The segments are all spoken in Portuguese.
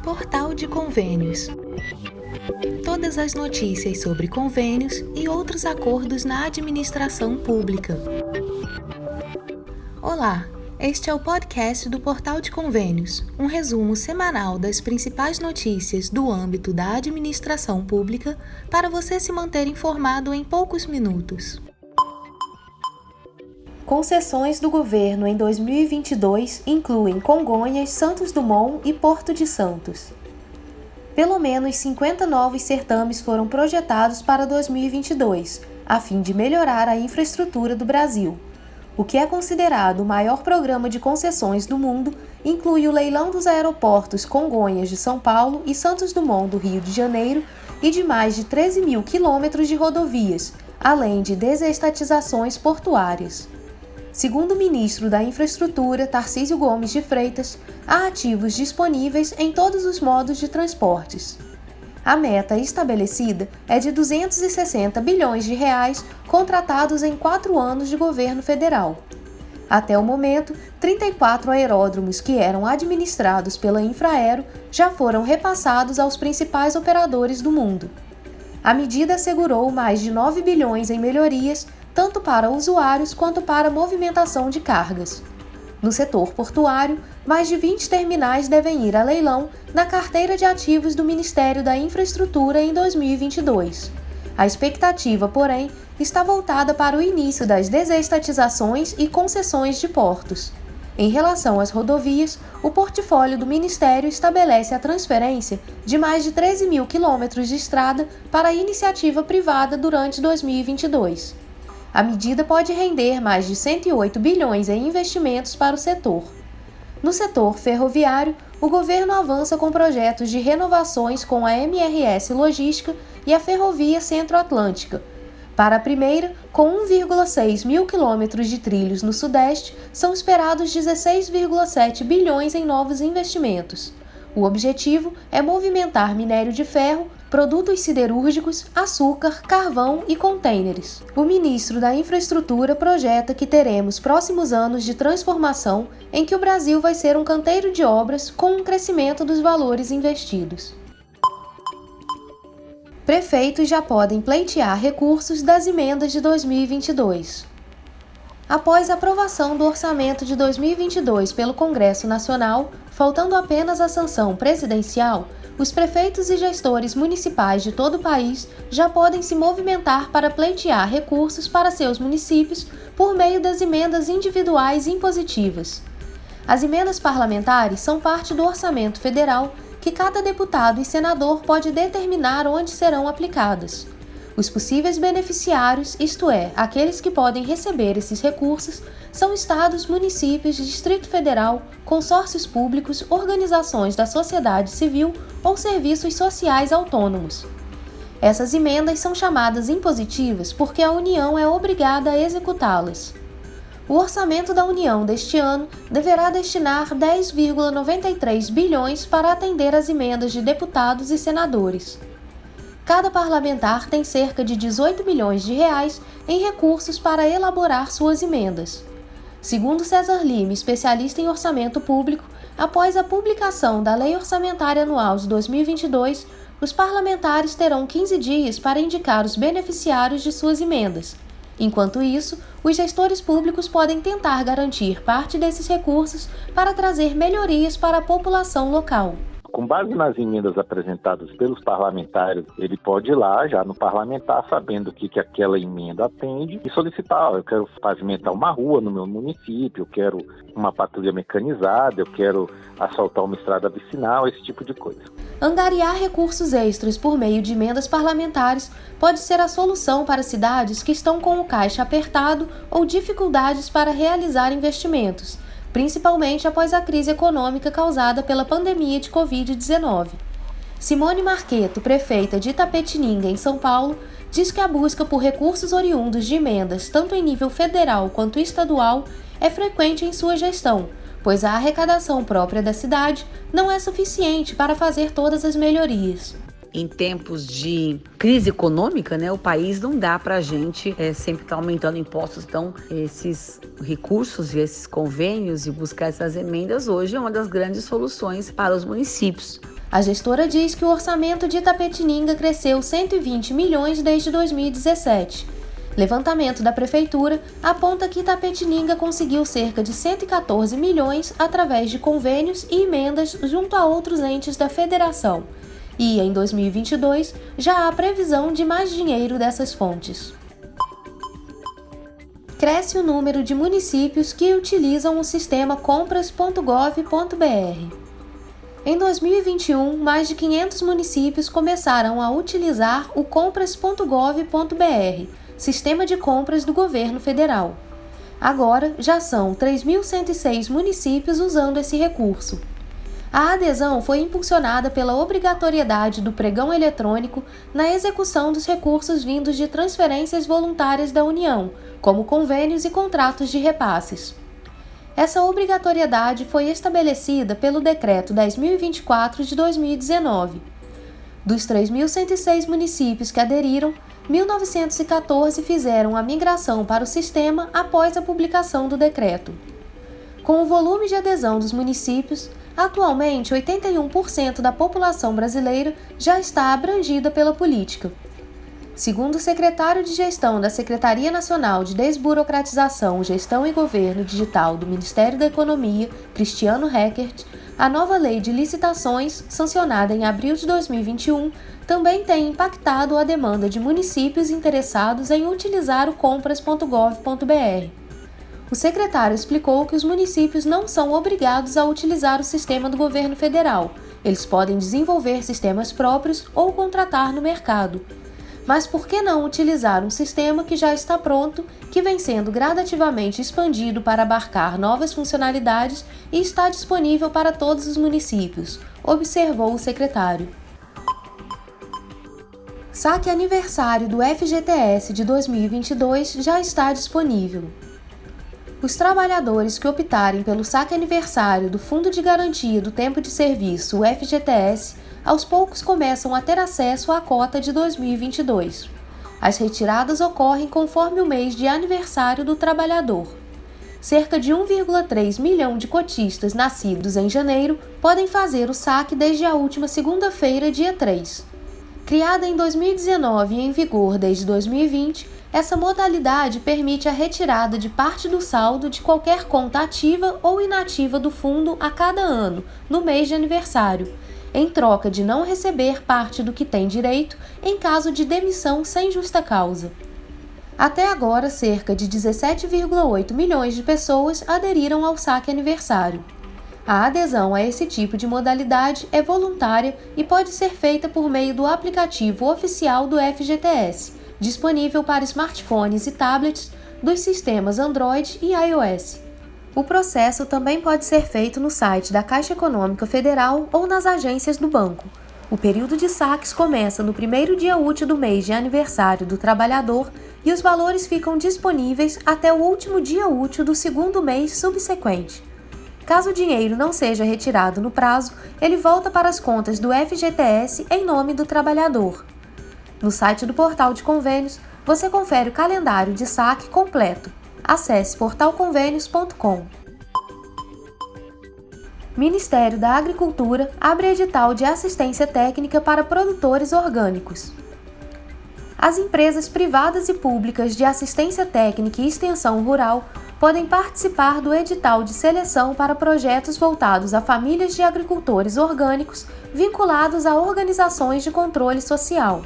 Portal de Convênios. Todas as notícias sobre convênios e outros acordos na administração pública. Olá, este é o podcast do Portal de Convênios, um resumo semanal das principais notícias do âmbito da administração pública para você se manter informado em poucos minutos. Concessões do governo em 2022 incluem Congonhas, Santos Dumont e Porto de Santos. Pelo menos 50 novos certames foram projetados para 2022, a fim de melhorar a infraestrutura do Brasil. O que é considerado o maior programa de concessões do mundo inclui o leilão dos aeroportos Congonhas de São Paulo e Santos Dumont do Rio de Janeiro e de mais de 13 mil quilômetros de rodovias, além de desestatizações portuárias. Segundo o ministro da Infraestrutura, Tarcísio Gomes de Freitas, há ativos disponíveis em todos os modos de transportes. A meta estabelecida é de 260 bilhões de reais contratados em 4 anos de governo federal. Até o momento, 34 aeródromos que eram administrados pela Infraero já foram repassados aos principais operadores do mundo. A medida assegurou mais de 9 bilhões em melhorias, tanto para usuários quanto para movimentação de cargas. No setor portuário, mais de 20 terminais devem ir a leilão na carteira de ativos do Ministério da Infraestrutura em 2022. A expectativa, porém, está voltada para o início das desestatizações e concessões de portos. Em relação às rodovias, o portfólio do Ministério estabelece a transferência de mais de 13 mil quilômetros de estrada para a iniciativa privada durante 2022. A medida pode render mais de 108 bilhões em investimentos para o setor. No setor ferroviário, o governo avança com projetos de renovações com a MRS Logística e a Ferrovia Centro-Atlântica. Para a primeira, com 1,6 mil quilômetros de trilhos no Sudeste, são esperados 16,7 bilhões em novos investimentos. O objetivo é movimentar minério de ferro, produtos siderúrgicos, açúcar, carvão e contêineres. O ministro da Infraestrutura projeta que teremos próximos anos de transformação em que o Brasil vai ser um canteiro de obras com um crescimento dos valores investidos. Prefeitos já podem pleitear recursos das emendas de 2022. Após a aprovação do orçamento de 2022 pelo Congresso Nacional, faltando apenas a sanção presidencial, os prefeitos e gestores municipais de todo o país já podem se movimentar para pleitear recursos para seus municípios por meio das emendas individuais impositivas. As emendas parlamentares são parte do orçamento federal que cada deputado e senador pode determinar onde serão aplicadas. Os possíveis beneficiários, isto é, aqueles que podem receber esses recursos, são estados, municípios, Distrito Federal, consórcios públicos, organizações da sociedade civil ou serviços sociais autônomos. Essas emendas são chamadas impositivas porque a União é obrigada a executá-las. O orçamento da União deste ano deverá destinar 10,93 bilhões para atender às emendas de deputados e senadores. Cada parlamentar tem cerca de 18 bilhões de reais em recursos para elaborar suas emendas. Segundo César Lima, especialista em orçamento público, após a publicação da Lei Orçamentária Anual de 2022, os parlamentares terão 15 dias para indicar os beneficiários de suas emendas. Enquanto isso, os gestores públicos podem tentar garantir parte desses recursos para trazer melhorias para a população local. Com base nas emendas apresentadas pelos parlamentares, ele pode ir lá, já no parlamentar, sabendo o que aquela emenda atende e solicitar, eu quero pavimentar uma rua no meu município, eu quero uma patrulha mecanizada, eu quero asfaltar uma estrada vicinal, esse tipo de coisa. Angariar recursos extras por meio de emendas parlamentares pode ser a solução para cidades que estão com o caixa apertado ou dificuldades para realizar investimentos, principalmente após a crise econômica causada pela pandemia de Covid-19. Simone Marqueto, prefeita de Itapetininga, em São Paulo, diz que a busca por recursos oriundos de emendas, tanto em nível federal quanto estadual, é frequente em sua gestão, pois a arrecadação própria da cidade não é suficiente para fazer todas as melhorias. em tempos de crise econômica, né, o país não dá para a gente sempre estar aumentando impostos. Então, esses recursos e esses convênios e buscar essas emendas hoje é uma das grandes soluções para os municípios. A gestora diz que o orçamento de Itapetininga cresceu 120 milhões desde 2017. Levantamento da prefeitura aponta que Itapetininga conseguiu cerca de 114 milhões através de convênios e emendas junto a outros entes da federação. E, em 2022, já há previsão de mais dinheiro dessas fontes. Cresce o número de municípios que utilizam o sistema compras.gov.br. Em 2021, mais de 500 municípios começaram a utilizar o compras.gov.br, sistema de compras do governo federal. Agora, já são 3.106 municípios usando esse recurso. A adesão foi impulsionada pela obrigatoriedade do pregão eletrônico na execução dos recursos vindos de transferências voluntárias da União, como convênios e contratos de repasses. Essa obrigatoriedade foi estabelecida pelo Decreto 10.024 de 2019. Dos 3.106 municípios que aderiram, 1.914 fizeram a migração para o sistema após a publicação do decreto. Com o volume de adesão dos municípios, atualmente 81% da população brasileira já está abrangida pela política. Segundo o secretário de Gestão da Secretaria Nacional de Desburocratização, Gestão e Governo Digital do Ministério da Economia, Cristiano Reckert, a nova lei de licitações, sancionada em abril de 2021, também tem impactado a demanda de municípios interessados em utilizar o compras.gov.br. O secretário explicou que os municípios não são obrigados a utilizar o sistema do governo federal. Eles podem desenvolver sistemas próprios ou contratar no mercado. Mas por que não utilizar um sistema que já está pronto, que vem sendo gradativamente expandido para abarcar novas funcionalidades e está disponível para todos os municípios? Observou o secretário. Saque aniversário do FGTS de 2022 já está disponível. Os trabalhadores que optarem pelo saque aniversário do Fundo de Garantia do Tempo de Serviço, o FGTS, aos poucos começam a ter acesso à cota de 2022. As retiradas ocorrem conforme o mês de aniversário do trabalhador. Cerca de 1,3 milhão de cotistas nascidos em janeiro podem fazer o saque desde a última segunda-feira, dia 3. Criada em 2019 e em vigor desde 2020, essa modalidade permite a retirada de parte do saldo de qualquer conta ativa ou inativa do fundo a cada ano, no mês de aniversário, em troca de não receber parte do que tem direito em caso de demissão sem justa causa. Até agora, cerca de 17,8 milhões de pessoas aderiram ao saque aniversário. A adesão a esse tipo de modalidade é voluntária e pode ser feita por meio do aplicativo oficial do FGTS, disponível para smartphones e tablets dos sistemas Android e iOS. O processo também pode ser feito no site da Caixa Econômica Federal ou nas agências do banco. O período de saques começa no primeiro dia útil do mês de aniversário do trabalhador e os valores ficam disponíveis até o último dia útil do segundo mês subsequente. Caso o dinheiro não seja retirado no prazo, ele volta para as contas do FGTS em nome do trabalhador. No site do Portal de Convênios, você confere o calendário de saque completo. Acesse portalconvênios.com. Ministério da Agricultura abre edital de assistência técnica para produtores orgânicos. As empresas privadas e públicas de assistência técnica e extensão rural podem participar do edital de seleção para projetos voltados a famílias de agricultores orgânicos vinculados a organizações de controle social.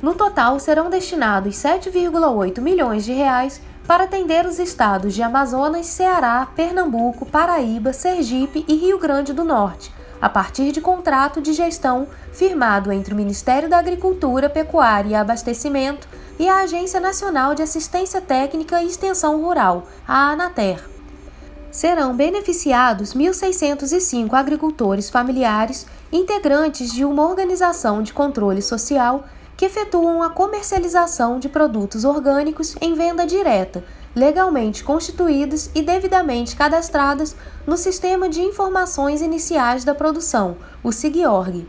No total, serão destinados 7,8 milhões de reais para atender os estados de Amazonas, Ceará, Pernambuco, Paraíba, Sergipe e Rio Grande do Norte, a partir de contrato de gestão firmado entre o Ministério da Agricultura, Pecuária e Abastecimento e a Agência Nacional de Assistência Técnica e Extensão Rural, a ANATER. Serão beneficiados 1.605 agricultores familiares, integrantes de uma organização de controle social que efetuam a comercialização de produtos orgânicos em venda direta, legalmente constituídas e devidamente cadastradas no Sistema de Informações Iniciais da Produção, o SIGIORG.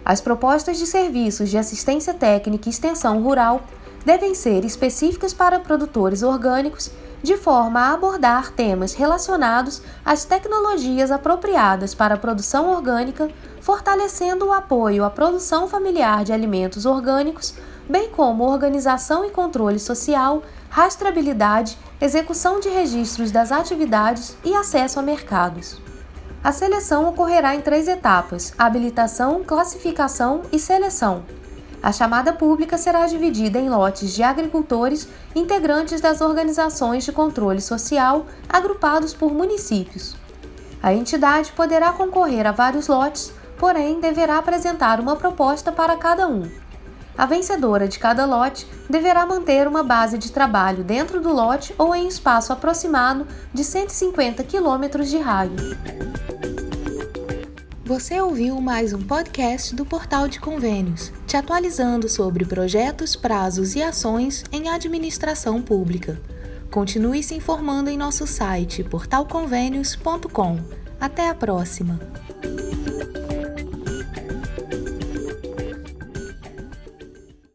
As propostas de serviços de assistência técnica e extensão rural devem ser específicas para produtores orgânicos, de forma a abordar temas relacionados às tecnologias apropriadas para a produção orgânica, fortalecendo o apoio à produção familiar de alimentos orgânicos, bem como organização e controle social, rastreabilidade, execução de registros das atividades e acesso a mercados. A seleção ocorrerá em 3 etapas: habilitação, classificação e seleção. A chamada pública será dividida em lotes de agricultores integrantes das organizações de controle social, agrupados por municípios. A entidade poderá concorrer a vários lotes, porém deverá apresentar uma proposta para cada um. A vencedora de cada lote deverá manter uma base de trabalho dentro do lote ou em espaço aproximado de 150 km de raio. Você ouviu mais um podcast do Portal de Convênios, te atualizando sobre projetos, prazos e ações em administração pública. Continue se informando em nosso site portalconvenios.com. Até a próxima!